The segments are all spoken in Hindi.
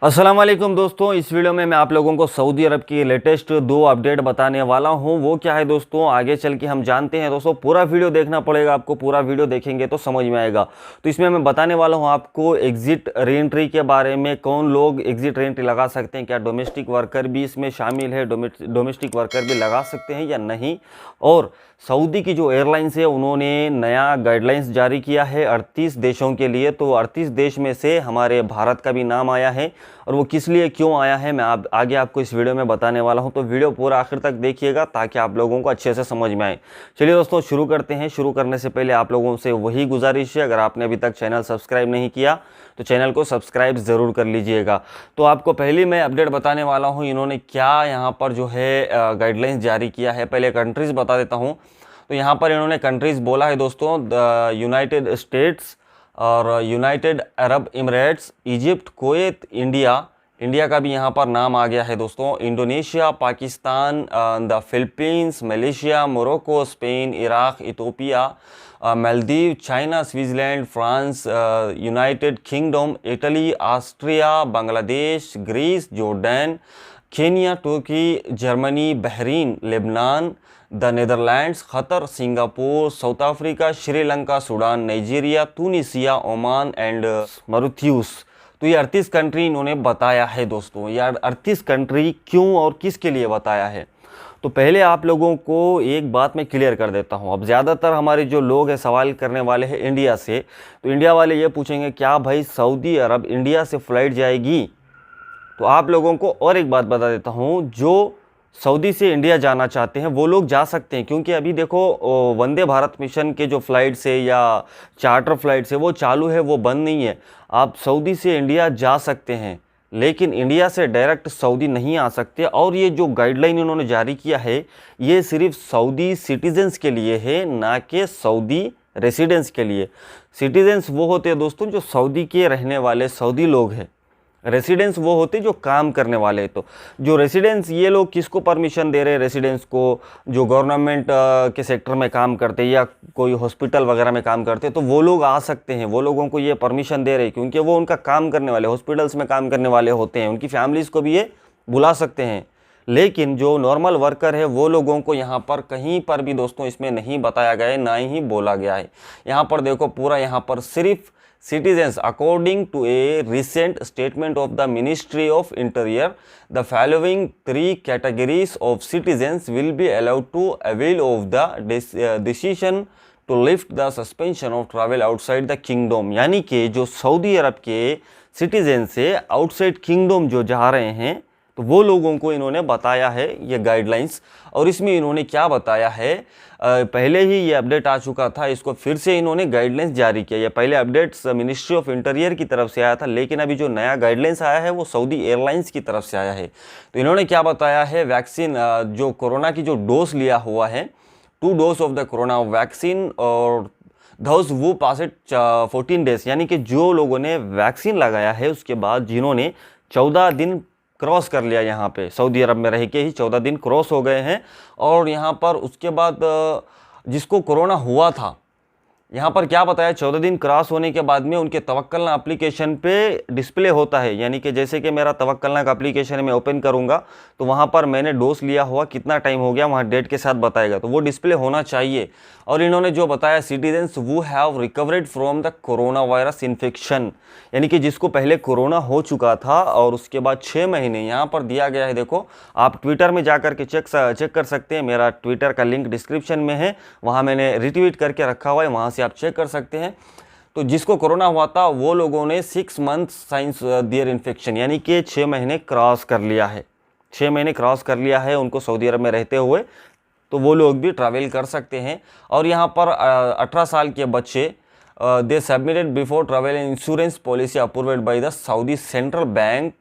अस्सलाम वालेकुम दोस्तों, इस वीडियो में मैं आप लोगों को सऊदी अरब की लेटेस्ट दो अपडेट बताने वाला हूं। वो क्या है दोस्तों, आगे चल के हम जानते हैं। दोस्तों पूरा वीडियो देखना पड़ेगा आपको, पूरा वीडियो देखेंगे तो समझ में आएगा। तो इसमें मैं बताने वाला हूं आपको एग्जिट रीएंट्री के बारे में, कौन लोग एग्जिट रीएंट्री लगा सकते हैं, क्या डोमेस्टिक वर्कर भी इसमें शामिल है, डोमेस्टिक वर्कर भी लगा सकते हैं या नहीं। और सऊदी की जो एयरलाइंस है उन्होंने नया गाइडलाइंस जारी किया है 38 देशों के लिए। तो 38 देश में से हमारे भारत का भी नाम आया है, और वो किस लिए क्यों आया है मैं आगे आपको इस वीडियो में बताने वाला हूं। तो वीडियो पूरा आखिर तक देखिएगा ताकि आप लोगों को अच्छे से समझ में आए। चलिए दोस्तों शुरू करते हैं। शुरू करने से पहले आप लोगों से वही गुजारिश है, अगर आपने अभी तक चैनल सब्सक्राइब नहीं किया तो चैनल को सब्सक्राइब ज़रूर कर लीजिएगा। तो आपको पहले मैं अपडेट बताने वाला हूँ इन्होंने क्या यहाँ पर जो है गाइडलाइंस जारी किया है। पहले कंट्रीज़ बता देता हूँ। तो यहाँ पर इन्होंने कंट्रीज़ बोला है दोस्तों, यूनाइटेड स्टेट्स और United Arab Emirates, Egypt, Kuwait, India का भी यहाँ पर नाम आ गया है दोस्तों, Indonesia, Pakistan, the Philippines, Malaysia, Morocco, Spain, Iraq, Ethiopia, Maldives, China, Switzerland, France, United Kingdom, Italy, Austria, Bangladesh, Greece, Jordan, Kenya, तुर्की, Germany, Bahrain, Lebanon, the Netherlands, Qatar, Singapore, South Africa, Sri Lanka, Sudan, Nigeria, Tunisia, Oman and Mauritius. तो ये 38 कंट्री इन्होंने बताया है दोस्तों। यार 38 कंट्री क्यों और किसके लिए बताया है, तो पहले आप लोगों को एक बात मैं क्लियर कर देता हूँ। अब ज़्यादातर हमारे जो लोग हैं सवाल करने वाले हैं इंडिया से, तो इंडिया वाले ये पूछेंगे क्या भाई सऊदी अरब इंडिया से फ़्लाइट जाएगी। तो आप लोगों को और एक बात बता देता हूँ, जो सऊदी से इंडिया जाना चाहते हैं वो लोग जा सकते हैं, क्योंकि अभी देखो वंदे भारत मिशन के जो फ़्लाइट्स है या चार्टर फ़्लाइट्स है वो चालू है, वो बंद नहीं है। आप सऊदी से इंडिया जा सकते हैं, लेकिन इंडिया से डायरेक्ट सऊदी नहीं आ सकते। और ये जो गाइडलाइन इन्होंने जारी किया है ये सिर्फ सऊदी सिटीजन्स के लिए है, ना कि सऊदी रेसिडेंट्स के लिए। सिटीजन्स वो होते हैं दोस्तों जो सऊदी के रहने वाले सऊदी लोग हैं, रेसिडेंट्स वो होते जो काम करने वाले। तो जो रेसिडेंट्स, ये लोग किसको परमिशन दे रहे हैं रेसिडेंट्स को, जो गवर्नमेंट के सेक्टर में काम करते हैं या कोई हॉस्पिटल वगैरह में काम करते हैं, तो वो लोग आ सकते हैं, वो लोगों को ये परमिशन दे रहे हैं क्योंकि वो उनका काम करने वाले हॉस्पिटल्स में काम करने वाले होते हैं। उनकी फैमिलीज़ को भी ये बुला सकते हैं। लेकिन जो नॉर्मल वर्कर है वो लोगों को यहाँ पर कहीं पर भी दोस्तों इसमें नहीं बताया गया है, ना ही बोला गया है। यहाँ पर देखो पूरा यहाँ पर सिर्फ citizens, according to a recent statement of the Ministry of Interior, the following three categories of citizens will be allowed to avail of the decision to lift the suspension of travel outside the kingdom। यानी कि जो सऊदी अरब के सिटीजन से आउटसाइड किंगडम जो जा रहे हैं, तो वो लोगों को इन्होंने बताया है ये गाइडलाइंस। और इसमें इन्होंने क्या बताया है, पहले ही ये अपडेट आ चुका था, इसको फिर से इन्होंने गाइडलाइंस जारी किया। ये पहले अपडेट्स मिनिस्ट्री ऑफ इंटीरियर की तरफ से आया था, लेकिन अभी जो नया गाइडलाइंस आया है वो सऊदी एयरलाइंस की तरफ से आया है। तो इन्होंने क्या बताया है, वैक्सीन जो कोरोना की जो डोज लिया हुआ है, 2 dose of the corona vaccine, और those who passed 14 डेज, यानी कि जो लोगों ने वैक्सीन लगाया है उसके बाद जिन्होंने 14 दिन क्रॉस कर लिया, यहाँ पे सऊदी अरब में रह के ही 14 दिन क्रॉस हो गए हैं। और यहाँ पर उसके बाद जिसको कोरोना हुआ था, यहाँ पर क्या बताया, 14 दिन क्रॉस होने के बाद में उनके तवक्कलना एप्लीकेशन पे डिस्प्ले होता है। यानी कि जैसे कि मेरा तवक्कलना का एप्लीकेशन मैं ओपन करूँगा तो वहाँ पर मैंने डोज लिया हुआ कितना टाइम हो गया वहाँ डेट के साथ बताएगा, तो वो डिस्प्ले होना चाहिए। और इन्होंने जो बताया, सिटीजन्स वो have recovered from the corona virus infection, यानी कि जिसको पहले कोरोना हो चुका था और उसके बाद 6 महीने, यहाँ पर दिया गया है, देखो आप ट्विटर में जा कर के चेक कर सकते हैं। मेरा ट्विटर का लिंक डिस्क्रिप्शन में है, वहाँ मैंने रिट्वीट करके रखा हुआ है, वहाँ से आप चेक कर सकते हैं। तो जिसको कोरोना हुआ था वो लोगों ने 6 मंथ्स साइंस दियर इन्फेक्शन, यानी कि 6 महीने क्रॉस कर लिया है, 6 महीने क्रॉस कर लिया है उनको सऊदी अरब में रहते हुए, तो वो लोग भी ट्रैवल कर सकते हैं। और यहाँ पर 18 साल के बच्चे, they submitted before travel insurance policy approved by the Saudi central bank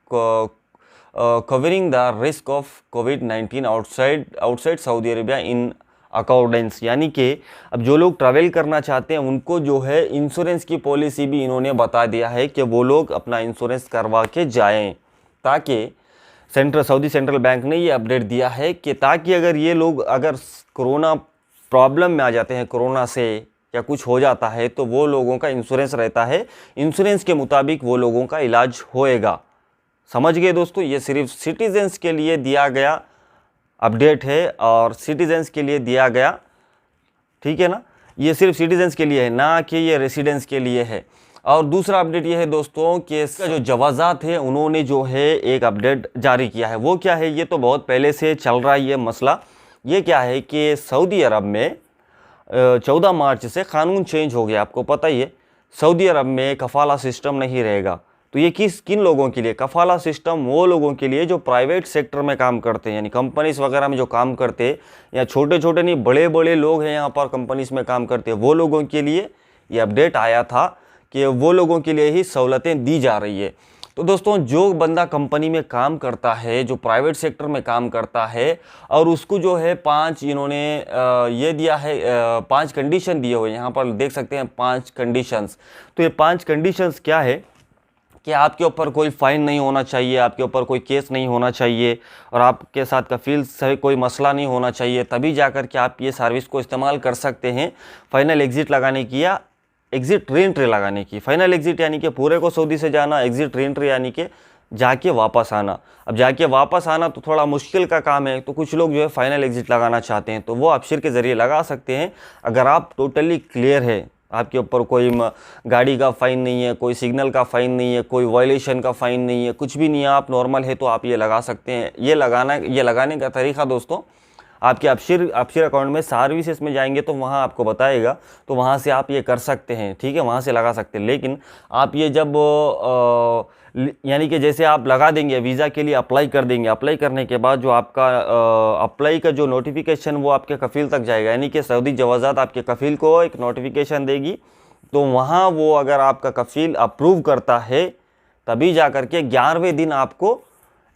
covering the risk of covid outside Saudi Arabia in accordance. यानी कि अब जो लोग ट्रैवल करना चाहते हैं उनको जो है इंश्योरेंस की पॉलिसी भी इन्होंने बता दिया है कि वो लोग अपना इंश्योरेंस करवा के जाएं, ताकि सऊदी सेंट्रल बैंक ने ये अपडेट दिया है कि ताकि अगर ये लोग अगर कोरोना प्रॉब्लम में आ जाते हैं, कोरोना से या कुछ हो जाता है, तो वो लोगों का इंश्योरेंस रहता है, इंश्योरेंस के मुताबिक वो लोगों का इलाज होएगा। समझ गए दोस्तों, ये सिर्फ सिटीजन्स के लिए दिया गया अपडेट है और सिटीजन्स के लिए दिया गया, ठीक है ना, ये सिर्फ सिटीजन्स के लिए है, ना कि ये रेसिडेंट्स के लिए है। और दूसरा अपडेट ये है दोस्तों कि इसका जो जवाजात है उन्होंने जो है एक अपडेट जारी किया है। वो क्या है, ये तो बहुत पहले से चल रहा है ये मसला। ये क्या है कि सऊदी अरब में 14 मार्च से कानून चेंज हो गया, आपको पता ही है। सऊदी अरब में कफाला सिस्टम नहीं रहेगा। तो ये किन लोगों के लिए कफाला सिस्टम? वो लोगों के लिए जो प्राइवेट सेक्टर में काम करते हैं, यानी कंपनीज वगैरह में जो काम करते हैं, या छोटे छोटे नहीं बड़े बड़े लोग हैं यहाँ पर कंपनीज में काम करते हैं, वो लोगों के लिए ये अपडेट आया था कि वो लोगों के लिए ही सहूलतें दी जा रही है। तो दोस्तों, जो बंदा कंपनी में काम करता है, जो प्राइवेट सेक्टर में काम करता है, और उसको जो है 5 इन्होंने ये दिया है, 5 कंडीशन दिए हुए, यहाँ पर देख सकते हैं 5 कंडीशंस। तो ये 5 कंडीशंस क्या है कि आपके ऊपर कोई फ़ाइन नहीं होना चाहिए, आपके ऊपर कोई केस नहीं होना चाहिए, और आपके साथ कफील से कोई मसला नहीं होना चाहिए, तभी जाकर के आप ये सर्विस को इस्तेमाल कर सकते हैं फाइनल एग्ज़िट लगाने की या एग्ज़िट री एंट्री लगाने की। फाइनल एग्ज़िट यानी कि पूरे को सऊदी से जाना, एग्ज़िट री एंट्री यानी कि जाके वापस आना। अब जाके वापस आना तो थोड़ा मुश्किल का काम है, तो कुछ लोग जो है फाइनल एग्ज़िट लगाना चाहते हैं, तो वो अबशीर के ज़रिए लगा सकते हैं। अगर आप टोटली क्लियर है, आपके ऊपर कोई गाड़ी का फ़ाइन नहीं है, कोई सिग्नल का फ़ाइन नहीं है, कोई वायलेशन का फ़ाइन नहीं है, कुछ भी नहीं है, आप नॉर्मल है, तो आप ये लगा सकते हैं। ये लगाने का तरीका दोस्तों, आपके अबशीर अकाउंट में सर्विसेज में जाएंगे तो वहाँ आपको बताएगा, तो वहाँ से आप ये कर सकते हैं, ठीक है, वहाँ से लगा सकते हैं। लेकिन आप ये जब यानी कि जैसे आप लगा देंगे, वीज़ा के लिए अप्लाई कर देंगे, अप्लाई करने के बाद जो आपका अप्लाई का जो नोटिफिकेशन वो आपके कफ़ील तक जाएगा, यानी कि सऊदी जवाज़ात आपके कफ़ील को एक नोटिफिकेशन देगी, तो वहाँ वो अगर आपका कफ़ील अप्रूव करता है, तभी जा कर के 11वें दिन आपको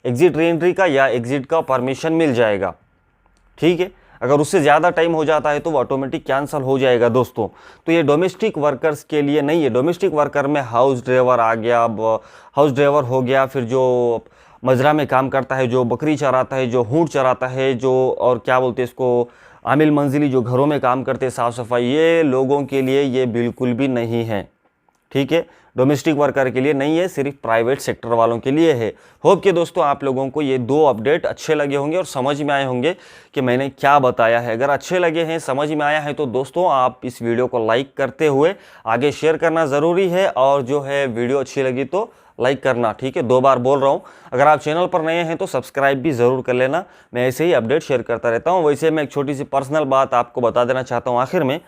एग्ज़िट री एंट्री का या एग्ज़िट का परमिशन मिल जाएगा, ठीक है। अगर उससे ज़्यादा टाइम हो जाता है तो वो ऑटोमेटिक कैंसिल हो जाएगा दोस्तों। तो ये डोमेस्टिक वर्कर्स के लिए नहीं है। डोमेस्टिक वर्कर में हाउस ड्राइवर आ गया, अब हाउस ड्राइवर हो गया, फिर जो मजरा में काम करता है, जो बकरी चराता है, जो ऊँट चराता है, जो और क्या बोलते हैं इसको, आमिल मंजिली, जो घरों में काम करते हैं साफ़ सफाई, ये लोगों के लिए ये बिल्कुल भी नहीं है, ठीक है। डोमेस्टिक वर्कर के लिए नहीं है, सिर्फ प्राइवेट सेक्टर वालों के लिए है। होप कि दोस्तों आप लोगों को ये 2 अपडेट अच्छे लगे होंगे और समझ में आए होंगे कि मैंने क्या बताया है। अगर अच्छे लगे हैं, समझ में आया है, तो दोस्तों आप इस वीडियो को लाइक करते हुए आगे शेयर करना ज़रूरी है, और जो है वीडियो अच्छी लगी तो लाइक करना, ठीक है। 2 बार बोल रहा हूँ। अगर आप चैनल पर नए हैं तो सब्सक्राइब भी ज़रूर कर लेना, मैं ऐसे ही अपडेट शेयर करता रहता हूँ। वैसे मैं एक छोटी सी पर्सनल बात आपको बता देना चाहता हूँ आखिर में।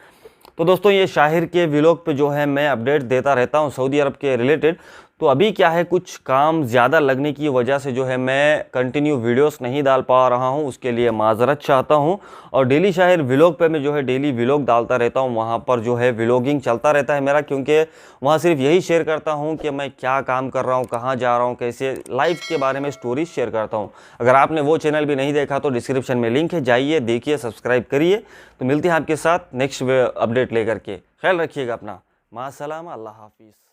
तो दोस्तों, ये शाहिर के व्लॉग पे जो है मैं अपडेट देता रहता हूँ सऊदी अरब के रिलेटेड। तो अभी क्या है, कुछ काम ज़्यादा लगने की वजह से जो है मैं कंटिन्यू वीडियोस नहीं डाल पा रहा हूँ, उसके लिए माजरत चाहता हूँ। और डेली शाहिर व्लॉग पे मैं जो है डेली व्लॉग डालता रहता हूँ, वहाँ पर जो है व्लॉगिंग चलता रहता है मेरा, क्योंकि वहाँ सिर्फ यही शेयर करता हूँ कि मैं क्या काम कर रहा हूँ, कहाँ जा रहा हूँ, कैसे लाइफ के बारे में स्टोरीज शेयर करता हूँ। अगर आपने वो चैनल भी नहीं देखा तो डिस्क्रिप्शन में लिंक है, जाइए देखिए, सब्सक्राइब करिए। तो मिलते हैं आपके साथ नेक्स्ट अपडेट लेकर के। ख्याल रखिएगा अपना। मास्सलामा, अल्लाह हाफिज़।